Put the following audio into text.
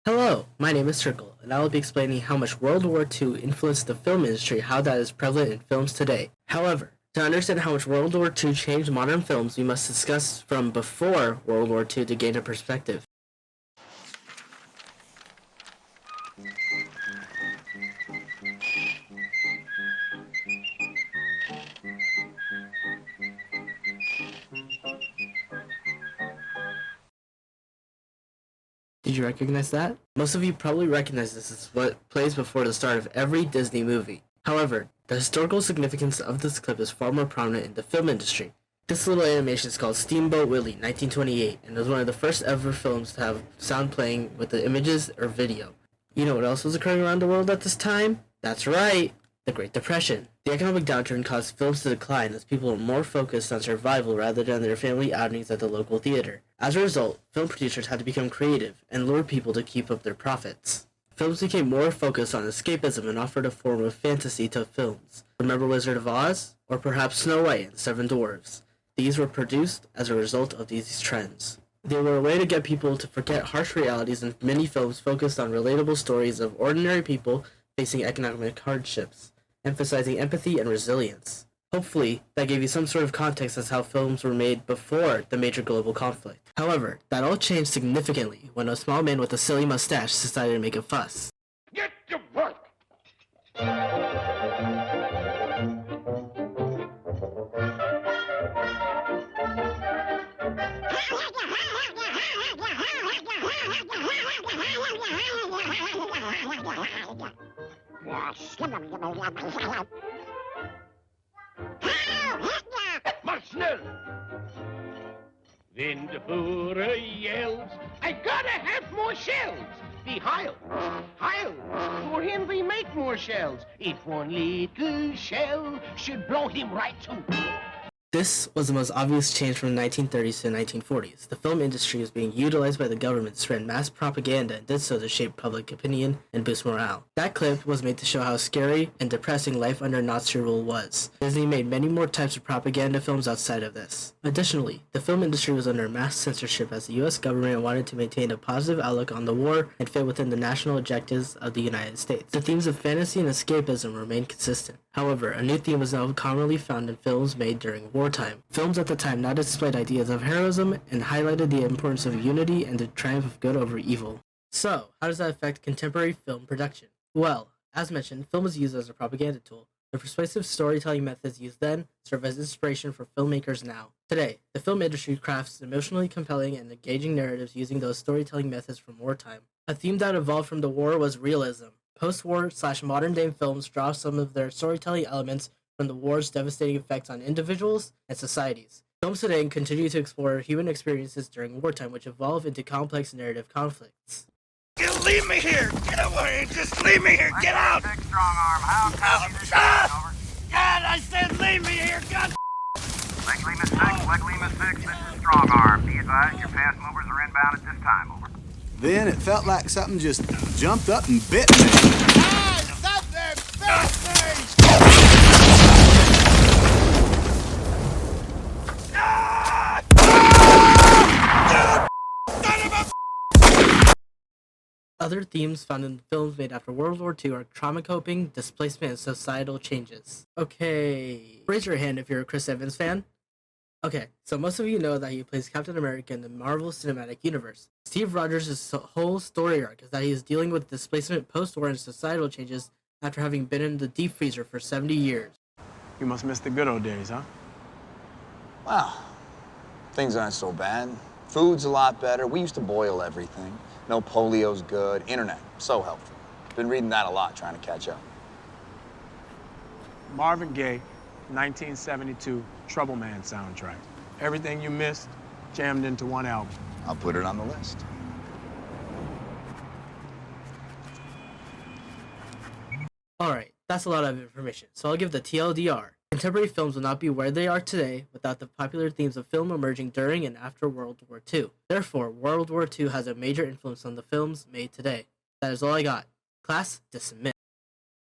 Hello, my name is Circle, and I will be explaining how much World War II influenced the film industry, how that is prevalent in films today. However, to understand how much World War II changed modern films, we must discuss from before World War II to gain a perspective. Did you recognize that? Most of you probably recognize this as what plays before the start of every Disney movie. However, the historical significance of this clip is far more prominent in the film industry. This little animation is called Steamboat Willie 1928 and was one of the first ever films to have sound playing with the images or video. You know what else was occurring around the world at this time? That's right, the Great Depression. The economic downturn caused films to decline as people were more focused on survival rather than their family outings at the local theater. As a result, film producers had to become creative and lure people to keep up their profits. Films became more focused on escapism and offered a form of fantasy to films. Remember Wizard of Oz? Or perhaps Snow White and Seven Dwarfs? These were produced as a result of these trends. They were a way to get people to forget harsh realities, and many films focused on relatable stories of ordinary people facing economic hardships, emphasizing empathy and resilience. Hopefully, that gave you some sort of context as how films were made before the major global conflict. However, that all changed significantly when a small man with a silly mustache decided to make a fuss. Get to work! Mach schnell! Then the Führer yells, I gotta have more shells! The Heil! Heil! For him we make more shells. If one little shell should blow him right through. This was the most obvious change from the 1930s to the 1940s. The film industry was being utilized by the government to spread mass propaganda and did so to shape public opinion and boost morale. That clip was made to show how scary and depressing life under Nazi rule was. Disney made many more types of propaganda films outside of this. Additionally, the film industry was under mass censorship as the US government wanted to maintain a positive outlook on the war and fit within the national objectives of the United States. The themes of fantasy and escapism remained consistent. However, a new theme was now commonly found in films made during wartime. Films at the time now displayed ideas of heroism and highlighted the importance of unity and the triumph of good over evil. So, how does that affect contemporary film production? Well, as mentioned, film is used as a propaganda tool. The persuasive storytelling methods used then serve as inspiration for filmmakers now. Today, the film industry crafts emotionally compelling and engaging narratives using those storytelling methods from wartime. A theme that evolved from the war was realism. Post-war/modern-day films draw some of their storytelling elements from the war's devastating effects on individuals and societies. Films today continue to explore human experiences during wartime, which evolve into complex narrative conflicts. Leave me here! Get away! Just leave me here! Get out! Big strong arm. How copy this over? God, I said leave me here! God! Lake Lima 6, Lake Lima 6, this is strong arm. Be advised your fast movers are inbound at this time, over. Then it felt like something just jumped up and bit me. Ah, stop there! Bit me! Other themes found in films made after World War II are trauma coping, displacement, and societal changes. Okay, raise your hand if you're a Chris Evans fan. Okay, so most of you know that he plays Captain America in the Marvel Cinematic Universe. Steve Rogers' whole story arc is that he is dealing with displacement post-war and societal changes after having been in the deep freezer for 70 years. You must miss the good old days, huh? Well, things aren't so bad. Food's a lot better. We used to boil everything. No polio's good. Internet, so helpful. Been reading that a lot, trying to catch up. Marvin Gaye, 1972 Trouble Man soundtrack. Everything you missed, jammed into one album. I'll put it on the list. Alright, that's a lot of information, so I'll give the TLDR. Contemporary films will not be where they are today without the popular themes of film emerging during and after World War II. Therefore, World War II has a major influence on the films made today. That is all I got. Class dismissed.